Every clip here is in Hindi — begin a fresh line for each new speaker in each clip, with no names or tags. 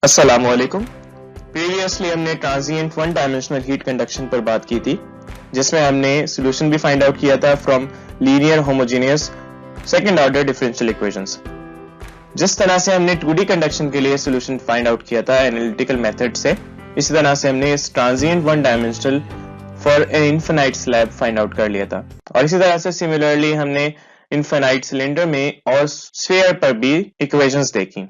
अस्सलामुअलैकुम। प्रीवियसली हमने transient one dimensional heat conduction पर बात की थी, जिसमें हमने सोल्यूशन भी फाइंड आउट किया था from linear homogeneous second order differential equations. जिस तरह से हमने 2D कंडक्शन के लिए सोल्यूशन फाइंड आउट किया था एनालिटिकल मेथड से, इसी तरह से हमने इस transient one dimensional for an infinite slab find out कर लिया था। और इसी तरह से सिमिलरली हमने इनफिनाइट सिलेंडर में और स्फीयर पर भी इक्वेशंस देखी।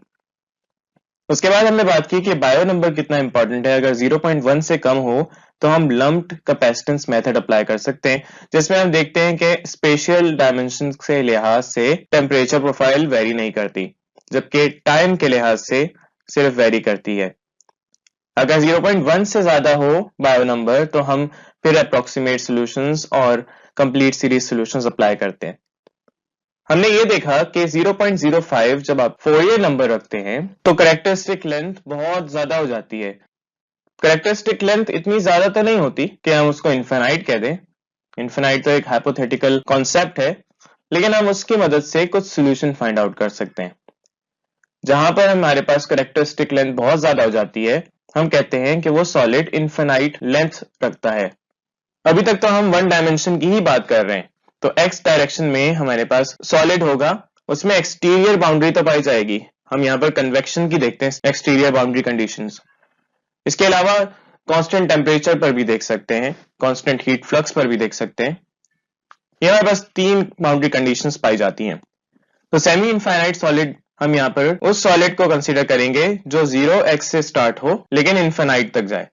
उसके बाद हमने बात की कि बायो नंबर कितना इंपॉर्टेंट है। अगर 0.1 से कम हो तो हम लम्प्ड कैपेसिटेंस मेथड अप्लाई कर सकते हैं, जिसमें हम देखते हैं कि स्पेशियल डायमेंशन के लिहाज से टेम्परेचर प्रोफाइल वेरी नहीं करती, जबकि टाइम के लिहाज से सिर्फ वेरी करती है। अगर 0.1 से ज्यादा हो बायो नंबर तो हम फिर अप्रोक्सीमेट सॉल्यूशंस और कंप्लीट सीरीज सॉल्यूशंस अप्लाई करते हैं। हमने ये देखा कि 0.05 जब आप फोरियर नंबर रखते हैं तो कैरेक्टरिस्टिक लेंथ बहुत ज्यादा हो जाती है। कैरेक्टरिस्टिक लेंथ इतनी ज्यादा तो नहीं होती कि हम उसको इनफिनाइट कह दें। इनफिनाइट तो एक हाइपोथेटिकल कॉन्सेप्ट है, लेकिन हम उसकी मदद से कुछ सॉल्यूशन फाइंड आउट कर सकते हैं। जहां पर हमारे पास कैरेक्टरिस्टिक लेंथ बहुत ज्यादा हो जाती है, हम कहते हैं कि वो सॉलिड इनफिनाइट लेंथ रखता है। अभी तक तो हम वन डायमेंशन की ही बात कर रहे हैं, तो एक्स डायरेक्शन में हमारे पास सॉलिड होगा, उसमें एक्सटीरियर बाउंड्री तो पाई जाएगी। हम यहाँ पर कन्वेक्शन की देखते हैं, एक्सटीरियर बाउंड्री कंडीशंस। इसके अलावा कांस्टेंट टेम्परेचर पर भी देख सकते हैं, कांस्टेंट हीट फ्लक्स पर भी देख सकते हैं। ये हमारे पास तीन बाउंड्री कंडीशंस पाई जाती हैं। तो सेमी इनफाइनाइट सॉलिड, हम यहाँ पर उस सॉलिड को कंसीडर करेंगे जो 0x से स्टार्ट हो लेकिन इनफिनाइट तक जाए।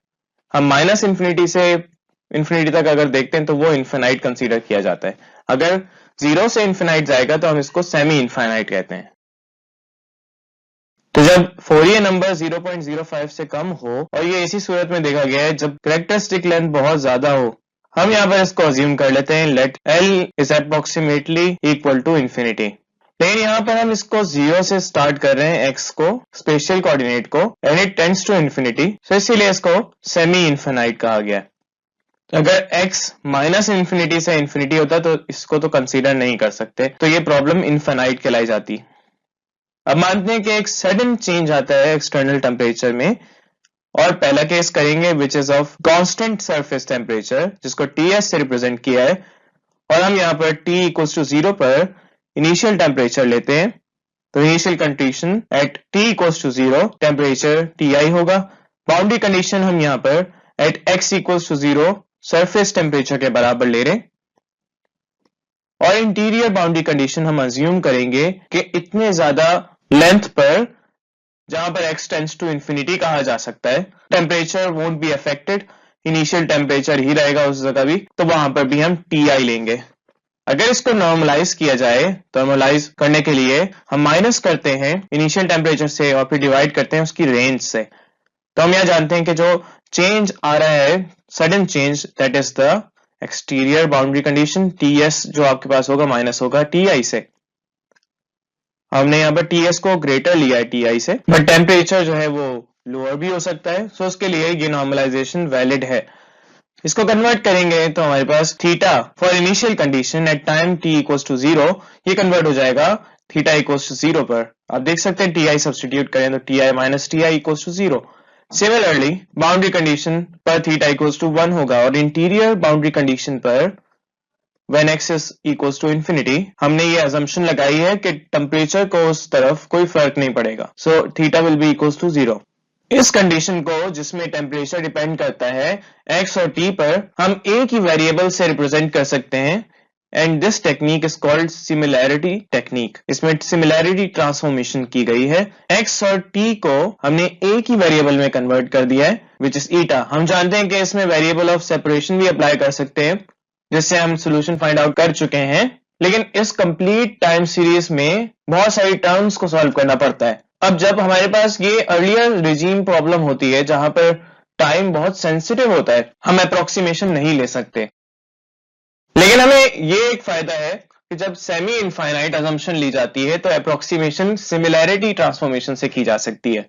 हम माइनस इन्फिनिटी से इन्फिनिटी तक अगर देखते हैं तो वो इनफिनाइट कंसीडर किया जाता है। अगर 0 से इनफिनाइट जाएगा तो हम इसको सेमी इनफिनाइट कहते हैं। तो जब फोरियर नंबर 0.05 से कम हो, और ये इसी सूरत में देखा गया है जब कैरेक्टरिस्टिक लेंथ बहुत ज्यादा हो, हम यहाँ पर इसको अज्यूम कर लेते हैं let L is approximately equal to infinity. लेकिन यहाँ पर हम इसको 0 से स्टार्ट कर रहे हैं, x को, स्पेशल कोऑर्डिनेट को, and it tends to infinity, तो इसीलिए इसको सेमी इनफिनाइट कहा गया है। अगर x माइनस इन्फिनिटी से इन्फिनिटी होता तो इसको तो कंसीडर नहीं कर सकते, तो ये प्रॉब्लम इनफिनाइट कहलाई जाती। अब मानते हैं कि एक सडन चेंज आता है एक्सटर्नल टेम्परेचर में, और पहला केस करेंगे which is of constant surface temperature, जिसको Ts से रिप्रेजेंट किया है, और हम यहाँ पर T इक्वल्स टू 0 पर इनिशियल टेम्परेचर लेते हैं। तो initial condition at T equals to 0 temperature Ti होगा। बाउंड्री कंडीशन हम यहाँ पर at x equals to 0 surface temperature के बराबर ले रहे हैं, और इंटीरियर बाउंड्री कंडीशन हम अज्यूम करेंगे कि इतने ज्यादा लेंथ पर जहां पर x टेंड्स टू इंफिनिटी कहा जा सकता है, temperature won't be affected, initial temperature ही रहेगा उस जगह भी, तो वहां पर भी हम Ti लेंगे। अगर इसको नॉर्मलाइज किया जाए, तो नॉर्मलाइज करने के लिए हम माइनस करते हैं इनिशियल टेम्परेचर से और फिर डिवाइड करते हैं उसकी रेंज से। तो हम यहां जानते हैं कि जो चेंज आ रहा है, sudden change, that is the exterior boundary condition. Ts जो आपके पास होगा माइनस होगा Ti से। हमने यहाँ पर Ts को ग्रेटर लिया है Ti से, बट टेम्परेचर जो है वो लोअर भी हो सकता है, सो उसके लिए ये नॉर्मलाइजेशन वैलिड है। इसको कन्वर्ट करेंगे तो हमारे पास theta for initial condition at time T equals to 0, ये कन्वर्ट हो जाएगा थीटा इक्वल्स टू 0 पर। आप देख सकते हैं Ti सब्स्टिट्यूट करें तो Ti minus Ti equals to 0। Similarly boundary condition पर थीटा इक्वल्स टू 1 होगा, और इंटीरियर बाउंड्री कंडीशन पर when x is equals to infinity हमने ये assumption लगाई है कि टेम्परेचर को उस तरफ कोई फर्क नहीं पड़ेगा, so theta will be equals to 0। इस कंडीशन को, जिसमें टेम्परेचर डिपेंड करता है x और t पर, हम एक ही वेरिएबल से रिप्रेजेंट कर सकते हैं, and this technique is called similarity technique. इसमें सिमिलैरिटी ट्रांसफॉर्मेशन की गई है। x और t को हमने एक ही वेरिएबल में कन्वर्ट कर दिया है, विच इज ईटा। हम जानते हैं कि इसमें वेरिएबल ऑफ सेपरेशन भी अप्लाई कर सकते हैं, जिससे हम सॉल्यूशन फाइंड आउट कर चुके हैं, लेकिन इस कंप्लीट टाइम सीरीज में बहुत सारी टर्म्स को सॉल्व करना पड़ता है। अब जब हमारे पास ये अर्लियर रिजीम प्रॉब्लम होती है जहां पर टाइम बहुत सेंसिटिव होता है, हम अप्रोक्सीमेशन नहीं ले सकते, लेकिन हमें ये एक फायदा है कि जब सेमी इनफाइनाइट अजम्पशन ली जाती है तो अप्रोक्सीमेशन सिमिलैरिटी ट्रांसफॉर्मेशन से की जा सकती है।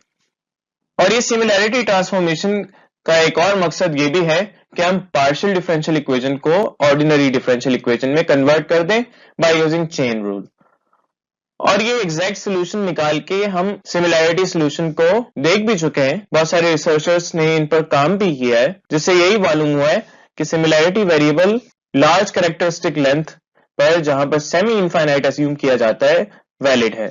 और ये सिमिलैरिटी ट्रांसफॉर्मेशन का एक और मकसद ये भी है कि हम पार्शियल डिफरेंशियल इक्वेशन को ऑर्डिनरी डिफरेंशियल इक्वेशन में कन्वर्ट कर दें बाय यूजिंग चेन रूल। और ये एग्जैक्ट सोल्यूशन निकाल के हम सिमिलैरिटी सोल्यूशन को देख भी चुके हैं, बहुत सारे रिसर्चर्स ने इन पर काम भी किया है, जिससे यही मालूम हुआ है कि similarity variable large characteristic length पर जहां पर सेमी इनफाइनाइट अज्यूम किया जाता है वैलिड है।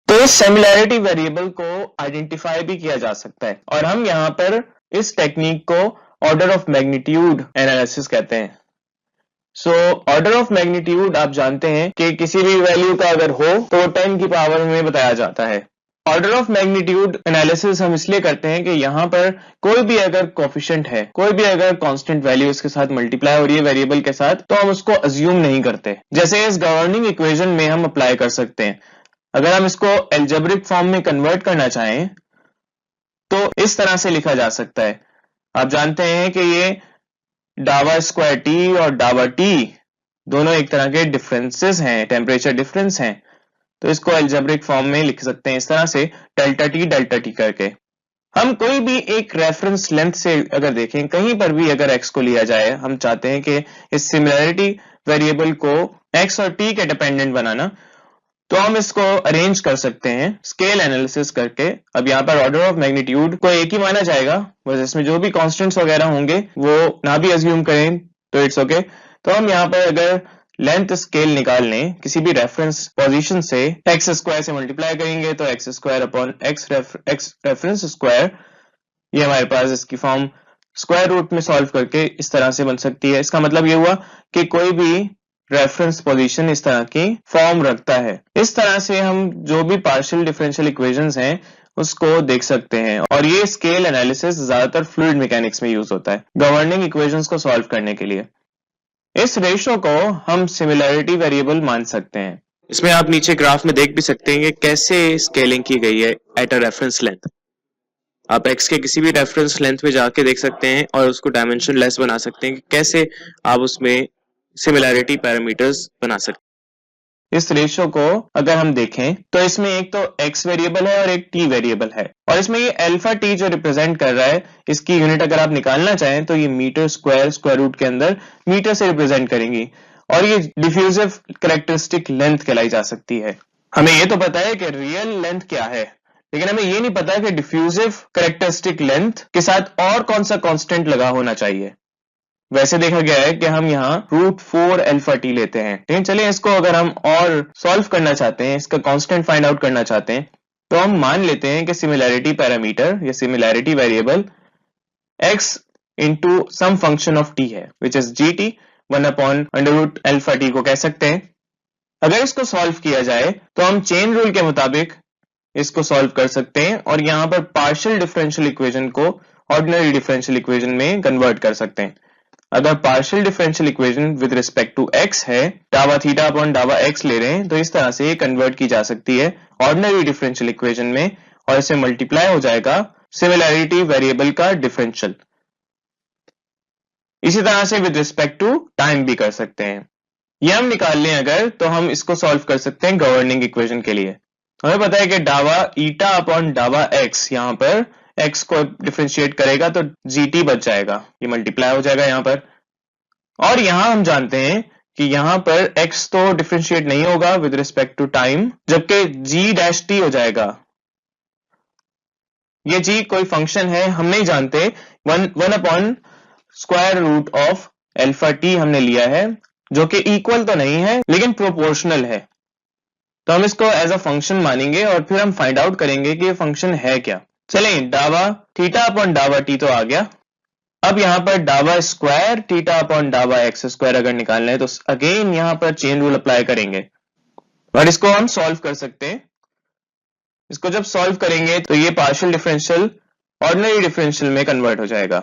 तो इस सिमिलैरिटी वेरिएबल को आइडेंटिफाई भी किया जा सकता है और हम यहां पर इस टेक्निक को ऑर्डर ऑफ मैग्नीट्यूड एनालिसिस कहते हैं। सो ऑर्डर ऑफ मैग्नीट्यूड आप जानते हैं कि किसी भी वैल्यू का अगर हो तो 10 की पावर में बताया जाता है। ऑर्डर ऑफ मैग्नीट्यूड एनालिसिस हम इसलिए करते हैं कि यहां पर कोई भी अगर कोफिशिएंट है, कोई भी अगर कांस्टेंट वैल्यू इसके साथ मल्टीप्लाई हो रही है वेरिएबल के साथ, तो हम उसको अज्यूम नहीं करते। जैसे इस गवर्निंग इक्वेशन में हम अप्लाई कर सकते हैं। अगर हम इसको एल्जेब्रिक फॉर्म में कन्वर्ट करना चाहें तो इस तरह से लिखा जा सकता है। आप जानते हैं कि ये डावा स्क्वायर टी और डावा टी दोनों एक तरह के डिफरेंसेस हैं, टेम्परेचर डिफरेंस हैं। तो इसको एल्जेब्रिक फॉर्म में लिख सकते हैं इस तरह से, डेल्टा टी करके। हम कोई भी एक रेफरेंस लेंथ से अगर देखें, कहीं पर भी अगर x को लिया जाए, हम चाहते हैं कि इस सिमिलैरिटी वेरिएबल को x और t के डिपेंडेंट बनाना, तो हम इसको अरेंज कर सकते हैं स्केल एनालिसिस करके। अब यहाँ पर ऑर्डर ऑफ मैग्नीट्यूड को एक ही माना जाएगा, बस इसमें जो भी कांस्टेंट्स वगैरह होंगे वो ना भी अज्यूम करें तो इट्स ओके। तो हम यहाँ पर अगर लेंथ स्केल निकाल लें किसी भी रेफरेंस पोजीशन से, एक्स स्क्वायर से मल्टीप्लाई करेंगे तो x square upon x reference square, ये हमारे पास इसकी फॉर्म स्क्वायर रूट में सॉल्व करके इस तरह से बन सकती है। इसका मतलब ये हुआ कि कोई भी रेफरेंस पोजीशन इस तरह की फॉर्म रखता है। इस तरह से हम जो भी पार्शियल डिफरेंशियल इक्वेशंस हैं उसको देख सकते हैं और ये स्केल एनालिसिस ज्यादातर फ्लूइड मैकेनिक्स में यूज होता है गवर्निंग इक्वेशंस को सॉल्व करने के लिए। इस रेशो को हम सिमिलैरिटी वेरिएबल मान सकते हैं।
इसमें आप नीचे ग्राफ में देख भी सकते हैं कि कैसे स्केलिंग की गई है एट अ रेफरेंस लेंथ। आप x के किसी भी रेफरेंस लेंथ में जाके देख सकते हैं और उसको डायमेंशन लेस बना सकते हैं कि कैसे आप उसमें सिमिलैरिटी पैरामीटर्स बना सकते हैं।
इस रेशो को अगर हम देखें तो इसमें एक तो x वेरिएबल है और एक t वेरिएबल है, और इसमें ये अल्फा t जो रिप्रेजेंट कर रहा है, इसकी यूनिट अगर आप निकालना चाहें तो ये मीटर स्क्वायर रूट के अंदर मीटर से रिप्रेजेंट करेंगी और ये डिफ्यूजिव कैरेक्टरिस्टिक लेंथ कहलाई जा सकती है। हमें ये तो पता है कि रियल लेंथ क्या है, लेकिन हमें ये नहीं पता कि डिफ्यूजिव कैरेक्टरिस्टिक लेंथ के साथ और कौन सा कांस्टेंट लगा होना चाहिए। वैसे देखा गया है कि हम यहाँ √4 अल्फा टी लेते हैं, लेकिन चलिए इसको अगर हम और सॉल्व करना चाहते हैं, इसका कांस्टेंट फाइंड आउट करना चाहते हैं, तो हम मान लेते हैं कि सिमिलैरिटी पैरामीटर या similarity variable x into some function of t है, विच इज gt 1/√α t को कह सकते हैं। अगर इसको सॉल्व किया जाए तो हम चेन रूल के मुताबिक इसको सॉल्व कर सकते हैं और यहाँ पर पार्शियल डिफरेंशियल इक्वेशन को ऑर्डिनरी डिफरेंशियल इक्वेशन में कन्वर्ट कर सकते हैं। अगर partial differential equation with respect to x है, डावा थीटा अपॉन डावा x ले रहे हैं, तो इस तरह से ये कन्वर्ट की जा सकती है ऑर्डिनरी डिफरेंशियल इक्वेशन में और इसे मल्टीप्लाई हो जाएगा सिमिलैरिटी वेरिएबल का डिफरेंशियल। इसी तरह से विद रिस्पेक्ट टू टाइम भी कर सकते हैं। ये हम निकाल लें अगर, तो हम इसको सॉल्व कर सकते हैं गवर्निंग इक्वेशन के लिए। हमें पता है कि डावा ईटा अपॉन डावा x, यहाँ पर x को डिफरेंशिएट करेगा तो gt बच जाएगा, ये मल्टीप्लाई हो जाएगा यहाँ पर। और यहाँ हम जानते हैं कि यहाँ पर x तो डिफरेंशिएट नहीं होगा विद रिस्पेक्ट टू टाइम, जबकि g' हो जाएगा। ये g कोई फंक्शन है, हम नहीं जानते। 1/√ऑफ अल्फा t हमने लिया है, जो कि इक्वल तो नहीं है लेकिन प्रोपोर्शनल है, तो हम इसको एज अ फंक्शन मानेंगे और फिर हम फाइंड आउट करेंगे कि ये फंक्शन है क्या। चलें, डावा थीटा अपॉन डावा t तो आ गया। अब यहाँ पर डावा स्क्वायर थीटा अपॉन डावा x स्क्वायर अगर निकालना है तो अगेन यहाँ पर चेन रूल अप्लाई करेंगे और इसको हम सॉल्व कर सकते हैं। इसको जब सॉल्व करेंगे तो ये पार्शियल डिफरेंशियल ऑर्डिनरी डिफरेंशियल में कन्वर्ट हो जाएगा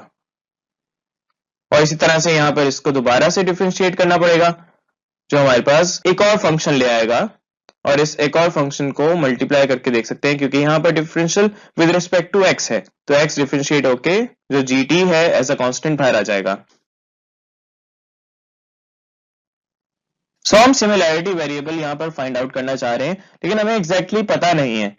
और इसी तरह से यहाँ पर इसको दोबारा से डिफरेंशिएट करना पड़ेगा, जो हमारे पास एक और फंक्शन ले आएगा और इस एक और फंक्शन को मल्टीप्लाई करके देख सकते हैं, क्योंकि यहाँ पर differential with respect to x है, तो x डिफरेंशिएट होके जो gt है एज अ कांस्टेंट बाहर आ जाएगा। सो हम सिमिलैरिटी वेरिएबल यहाँ पर फाइंड आउट करना चाह रहे हैं, लेकिन हमें एग्जैक्टली पता नहीं है।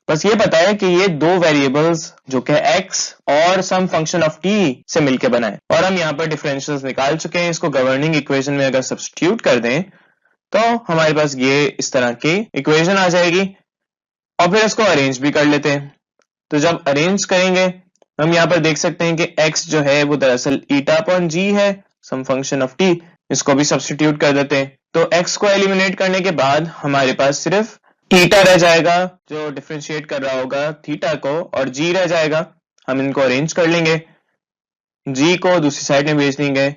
बस ये पता है कि ये दो वेरिएबल्स जो कि x और सम फंक्शन ऑफ t से मिलके बना है और हम यहाँ पर डिफरेंशियल्स निकाल चुके हैं। इसको गवर्निंग इक्वेशन में अगर सब्स्टिट्यूट कर दें तो हमारे पास ये इस तरह की इक्वेशन आ जाएगी और फिर इसको अरेंज भी कर लेते हैं। तो जब अरेंज करेंगे हम यहाँ पर देख सकते हैं कि x जो है वो दरअसल ईटा अपॉन जी है, सम फंक्शन ऑफ t। इसको भी सब्स्टिट्यूट कर देते हैं। तो x को एलिमिनेट करने के बाद हमारे पास सिर्फ ईटा रह जाएगा जो डिफरेंशिएट कर रहा होगा थीटा को, और g रह जाएगा। हम इनको अरेंज कर लेंगे, g को दूसरी साइड में भेज देंगे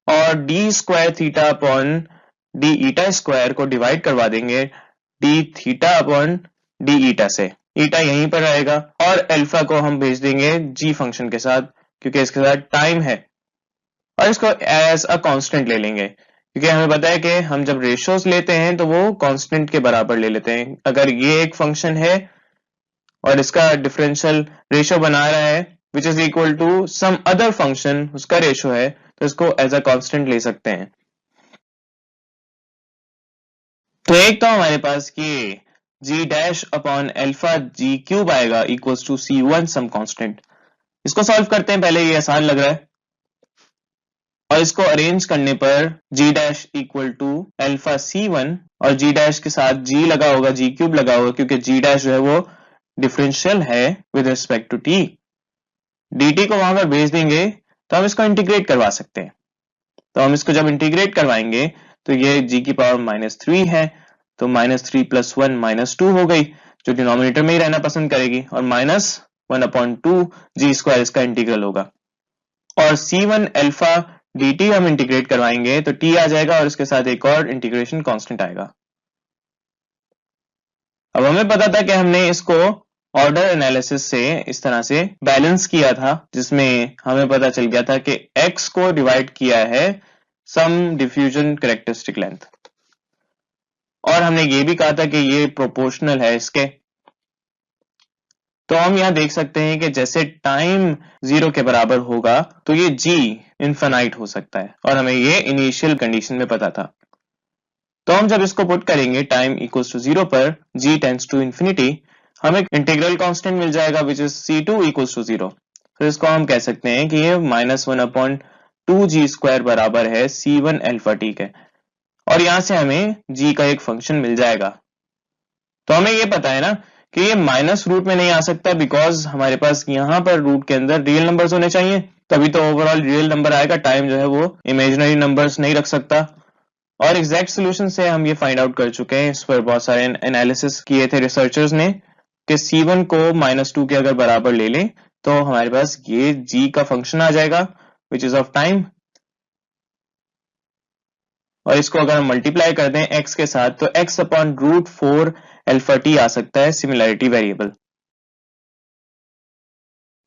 और d square theta upon D eta square को डिवाइड करवा देंगे d theta upon D eta से। ईटा यहीं पर रहेगा और अल्फा को हम भेज देंगे जी फंक्शन के साथ क्योंकि इसके साथ टाइम है, और इसको एज अ कांस्टेंट ले लेंगे क्योंकि हमें पता है कि हम जब रेशियोज लेते हैं तो वो कांस्टेंट के बराबर ले लेते हैं। अगर ये एक फंक्शन है और इसका डिफरेंशियल रेशियो बना रहा है which is equal to some other function, उसका रेशियो है, तो इसको एज अ कांस्टेंट ले सकते हैं। तो एक तो हमारे पास ये G dash upon alpha G cube आएगा equals to C1 some constant. इसको सॉल्व करते हैं, पहले ये आसान लग रहा है, और इसको अरेंज करने पर g dash equal to alpha C1 और जी डैश के साथ जी लगा होगा, जी क्यूब लगा होगा क्योंकि जी डैश जो है वो डिफरेंशियल है with respect to T. dt को वहां पर भेज देंगे तो हम इसको इंटीग्रेट करवा सकते हैं। तो हम इसको जब इंटीग्रेट करवाएंगे तो ये g की पावर -3 है, तो -3 + 1 -2 हो गई जो डिनोमिनेटर में ही रहना पसंद करेगी, और -1/2 जी स्क्वायर इसका इंटीग्रल होगा। और C1 अल्फा dt हम इंटीग्रेट करवाएंगे तो t आ जाएगा और इसके साथ एक और इंटीग्रेशन कांस्टेंट आएगा। अब हमें पता था कि हमने इसको ऑर्डर एनालिसिस से इस तरह से बैलेंस किया था जिसमें हमें पता चल गया था कि x को डिवाइड किया है सम डिफ्यूजन कैरेक्टरिस्टिक लेंथ, और हमने ये भी कहा था कि ये प्रोपोर्शनल है इसके। तो हम यहां देख सकते हैं कि जैसे टाइम 0 के बराबर होगा तो ये g इनफाइनाइट हो सकता है, और हमें ये इनिशियल कंडीशन में पता था। तो हम जब इसको पुट करेंगे टाइम इक्वल्स टू 0 पर g टेंड्स टू इंफिनिटी, हमें इंटीग्रल कांस्टेंट मिल जाएगा which is C2 equals to 0। तो इसको हम कह सकते हैं कि ये -1/2 जी स्क्वायर बराबर है C1 अल्फा टी के, और यहां से हमें g का एक फंक्शन मिल जाएगा। तो हमें ये पता है ना कि ये माइनस रूट में नहीं आ सकता बिकॉज हमारे पास यहाँ पर रूट के अंदर रियल नंबर्स होने चाहिए, तभी तो ओवरऑल रियल नंबर आएगा। टाइम जो है वो इमेजिनरी नंबर्स नहीं रख सकता। और एग्जैक्ट सोल्यूशन से हम ये फाइंड आउट कर चुके हैं, इस पर बहुत सारे एनालिसिस किए थे रिसर्चर्स ने कि C1 को -2 के अगर बराबर ले लें तो हमारे पास ये g का फंक्शन आ जाएगा विच इज ऑफ टाइम, और इसको अगर हम मल्टीप्लाई कर दें x के साथ तो x/√4 अल्फा टी आ सकता है सिमिलैरिटी वेरिएबल।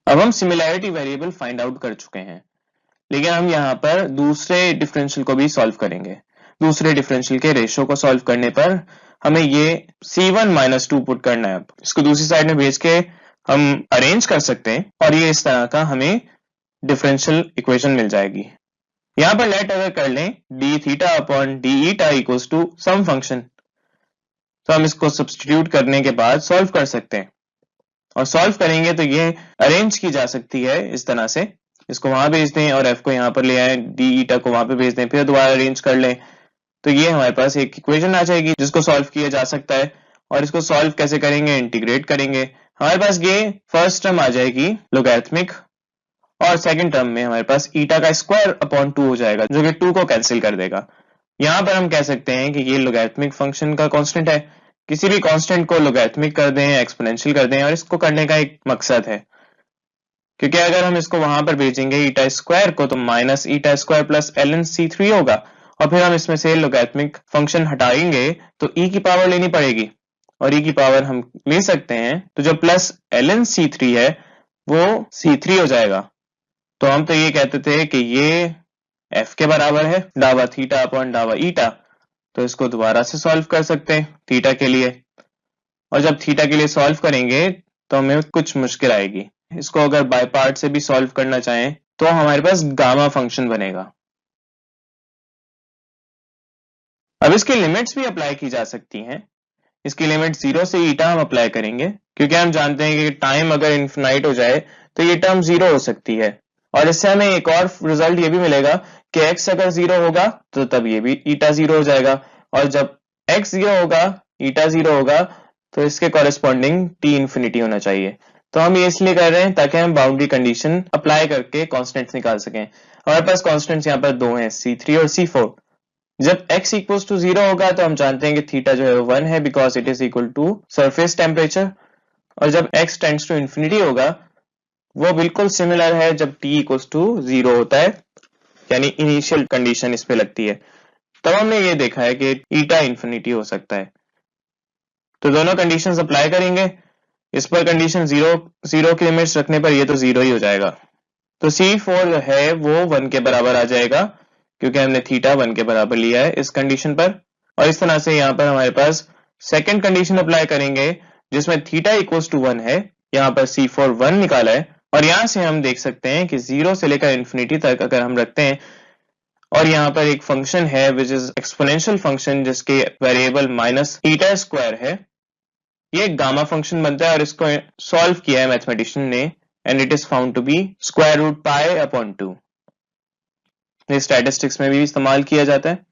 अब हम सिमिलैरिटी वेरिएबल फाइंड आउट कर चुके हैं, लेकिन हम यहाँ पर दूसरे डिफरेंशियल को भी सॉल्व करेंगे। दूसरे डिफरेंशियल के रेशियो को सॉल्व करने पर हमें ये C1 -2 पुट करना है। अब इसको दूसरी साइड में भेज के हम अरेंज कर सकते हैं और ये इस तरह का हमें डिफरेंशियल इक्वेशन मिल जाएगी। यहां पर लेट अगर कर लें D theta upon D eta equals to some function, तो हम इसको सब्स्टिट्यूट करने के बाद सॉल्व कर सकते हैं, और सॉल्व करेंगे तो ये अरेंज की जा सकती है इस तरह से। इसको वहां भेज दें और f को यहाँ पर ले आए, डी ईटा को वहां पे भेज दें, फिर दोबारा अरेंज कर लें, तो ये हमारे पास एक इक्वेशन आ जाएगी जिसको सॉल्व किया जा सकता है। और इसको सॉल्व कैसे करेंगे, इंटीग्रेट करेंगे। हमारे पास ये फर्स्ट टर्म आ जाएगी लोगैरिथमिक, और सेकंड टर्म में हमारे पास ईटा का स्क्वायर अपॉन 2 हो जाएगा जो कि 2 को कैंसिल कर देगा। यहां पर हम कह सकते हैं कि ये लोगैरिथमिक फंक्शन का कांस्टेंट है। किसी भी कांस्टेंट को लोगैरिथमिक कर दें, एक्सपोनेंशियल कर दें, और इसको करने का एक मकसद है, क्योंकि अगर हम इसको वहां पर भेजेंगे ईटा स्क्वायर को तो minus eta square plus ln(c3) होगा, और फिर हम इसमें से लोगैरिथमिक फंक्शन हटाएंगे तो e की पावर लेनी पड़ेगी, और e की पावर हम ले सकते हैं तो जो प्लस ln(c3) है वो c3 हो जाएगा। तो हम तो ये कहते थे कि ये f के बराबर है डावा थीटा अपॉन डावा ईटा, तो इसको दोबारा से सॉल्व कर सकते हैं थीटा के लिए, और जब थीटा के लिए सॉल्व करेंगे तो हमें कुछ मुश्किल आएगी। इसको अगर बाय पार्ट से भी सॉल्व करना चाहें तो हमारे पास गामा फंक्शन बनेगा। अब इसकी लिमिट्स भी अप्लाई की जा सकती हैं। इसकी लिमिट 0 से ईटा हम अप्लाई करेंगे क्योंकि हम जानते हैं कि टाइम अगर इन्फिनाइट हो जाए तो ये टर्म 0 हो सकती है, और इससे हमें एक और रिजल्ट ये भी मिलेगा कि x अगर 0 होगा तो तब ये भी ईटा 0 हो जाएगा, और जब x 0 होगा, ईटा 0 होगा, तो इसके कॉरेस्पॉन्डिंग t इंफिनिटी होना चाहिए। तो हम ये इसलिए कर रहे हैं ताकि हम बाउंड्री कंडीशन अप्लाई करके कॉन्स्टेंट्स निकाल सकें। हमारे पास कॉन्स्टेंट्स यहाँ पर दो हैं, C3 और C4। जब x इक्वल्स टू 0 होगा तो हम जानते हैं कि थीटा जो है वो 1 है, because it is equal to surface temperature. और जब x टेंड्स टू इंफिनिटी होगा वो बिल्कुल सिमिलर है जब t इक्वल्स टू 0 होता है, यानी इनिशियल कंडीशन इस पे लगती है। तब हमने ये देखा है कि ईटा इंफिनिटी हो सकता है। तो दोनों कंडीशंस अप्लाई करेंगे। इस पर कंडीशन 0 की लिमिट्स रखने पर ये तो 0 ही हो जाएगा। तो C4 जो है वो 1 के बराबर आ जाएगा, क्योंकि हमने थीटा 1 के बराबर लिया है इस कंडीशन पर। और इस तरह से यहाँ पर हमारे पास सेकंड कंडीशन अप्लाई करेंगे जिसमें थीटा इक्वल्स टू 1 है। यहाँ पर C4 1 निकाला है, और यहां से हम देख सकते हैं कि 0 से लेकर इंफिनिटी तक अगर हम रखते हैं, और यहाँ पर एक फंक्शन है विच इज एक्सपोनेंशियल फंक्शन जिसके वेरिएबल माइनस ईटा स्क्वायर है, ये एक गामा फंक्शन बनता है और इसको सॉल्व किया है मैथमेटिशियन ने, and it is found to be square root pi upon 2। ये स्टैटिस्टिक्स में भी इस्तेमाल किया जाता है।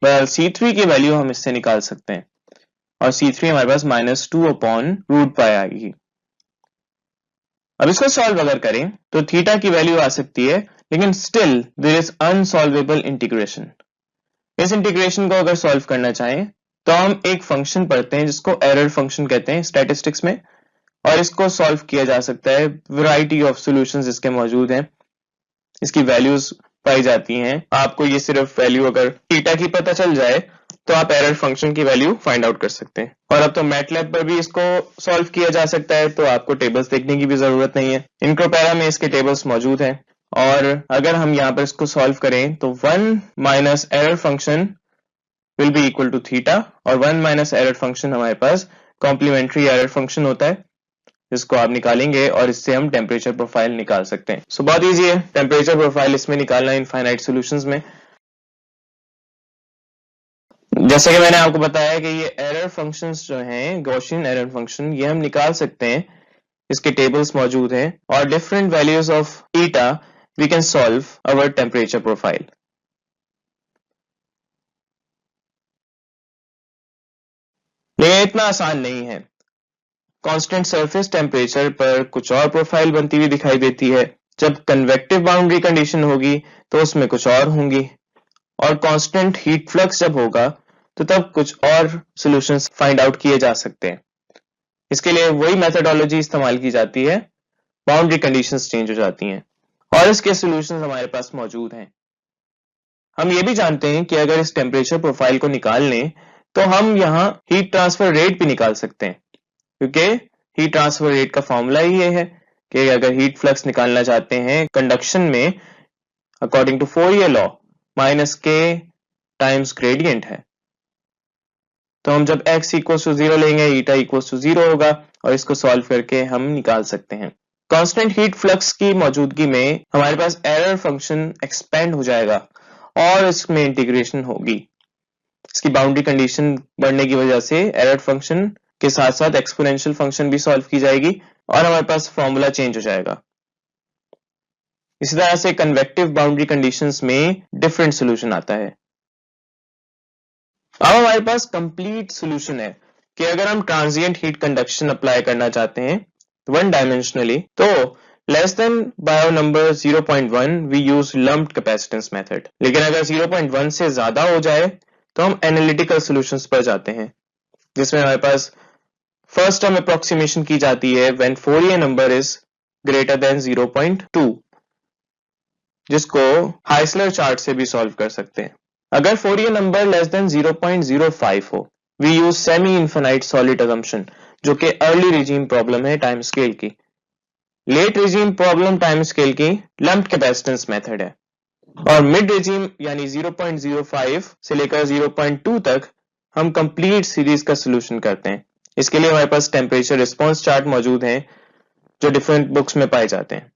बहरहाल C3 की वैल्यू हम इससे निकाल सकते हैं, और C3 हमारे पास -2 अपॉन रूट पाई आएगी। अब इसको सॉल्व अगर करें तो थीटा की वैल्यू आ सकती है, लेकिन still there is unsolvable integration. इस इंटीग्रेशन को अगर सॉल्व करना चाहें तो हम एक फंक्शन पढ़ते हैं जिसको एरर फंक्शन कहते हैं स्टैटिस्टिक्स में, और इसको सॉल्व किया जा सकता है। वैरायटी ऑफ सॉल्यूशंस इसके मौजूद हैं, इसकी वैल्यूज पाई जाती हैं। आपको ये सिर्फ वैल्यू अगर थीटा की पता चल जाए तो आप एरर फंक्शन की वैल्यू फाइंड आउट कर सकते हैं। और अब तो मैटलैब पर भी इसको सॉल्व किया जा सकता है, तो आपको टेबल्स देखने की भी जरूरत नहीं है। इनक्रोपैरा में इसके टेबल्स मौजूद हैं, और अगर हम यहाँ पर इसको सॉल्व करें तो 1 minus error function will be equal to theta, और 1 माइनस एरर फंक्शन हमारे पास कॉम्प्लीमेंट्री एरर फंक्शन होता है, जिसको आप निकालेंगे और इससे हम टेम्परेचर प्रोफाइल निकाल सकते हैं। सो बहुत ईजी है टेम्परेचर प्रोफाइल इसमें निकालना इनफाइनाइट सॉल्यूशंस में। जैसे कि मैंने आपको बताया कि ये एरर फंक्शंस जो हैं, गॉसियन एरर फंक्शन, ये हम निकाल सकते हैं, इसके टेबल्स मौजूद हैं, और different values of eta we can solve our temperature profile. लेकिन इतना आसान नहीं है। कांस्टेंट सरफेस टेम्परेचर पर कुछ और प्रोफाइल बनती हुई दिखाई देती है, जब कन्वेक्टिव बाउंड्री कंडीशन होगी तो उसमें कुछ और होंगी, और कांस्टेंट हीट फ्लक्स जब होगा तो तब कुछ और सॉल्यूशंस फाइंड आउट किए जा सकते हैं। इसके लिए वही मेथोडोलॉजी इस्तेमाल की जाती है, बाउंड्री कंडीशंस चेंज हो जाती हैं, और इसके सॉल्यूशंस हमारे पास मौजूद हैं। हम ये भी जानते हैं कि अगर इस टेम्परेचर प्रोफाइल को निकाल लें तो हम यहाँ हीट ट्रांसफर रेट भी निकाल सकते हैं, क्योंकि हीट ट्रांसफर रेट का फॉर्मूला ही ये है कि अगर हीट फ्लक्स निकालना चाहते हैं कंडक्शन में according to Fourier law, minus K times gradient है, तो हम जब x इक्वल टू 0 लेंगे ईटा इक्वल टू 0 होगा, और इसको सॉल्व करके हम निकाल सकते हैं। कांस्टेंट हीट फ्लक्स की मौजूदगी में हमारे पास एरर फंक्शन एक्सपेंड हो जाएगा और इसमें इंटीग्रेशन होगी। इसकी बाउंड्री कंडीशन बढ़ने की वजह से एरर फंक्शन के साथ साथ एक्सपोनेंशियल फंक्शन भी सॉल्व की जाएगी, और हमारे पास फॉर्मूला चेंज हो जाएगा। इसी तरह से कन्वेक्टिव बाउंड्री कंडीशंस में डिफरेंट सॉल्यूशन आता है। अब हमारे पास कंप्लीट सॉल्यूशन है कि अगर हम ट्रांजिएंट हीट कंडक्शन अप्लाई करना चाहते हैं वन डायमेंशनली, तो less than Biot number 0.1 we use lumped capacitance method. लेकिन अगर 0.1 से ज्यादा हो जाए तो हम एनालिटिकल सॉल्यूशंस पर जाते हैं, जिसमें हमारे पास फर्स्ट टर्म अप्रोक्सीमेशन की जाती है when Fourier number is greater than 0.2, जिसको हाइसलर चार्ट से भी सॉल्व कर सकते हैं। अगर फोरियर नंबर लेस देन 0.05 हो, we use semi infinite solid assumption, जो कि अर्ली रिजीम प्रॉब्लम है टाइम स्केल की। Late regime problem time scale की लम्प्ड कैपेसिटेंस मेथड है, और मिड रिजीम यानी 0.05 से लेकर 0.2 तक हम कंप्लीट सीरीज का सॉल्यूशन करते हैं। इसके लिए हमारे पास टेम्परेचर रिस्पॉन्स चार्ट मौजूद हैं जो डिफरेंट बुक्स में पाए जाते हैं।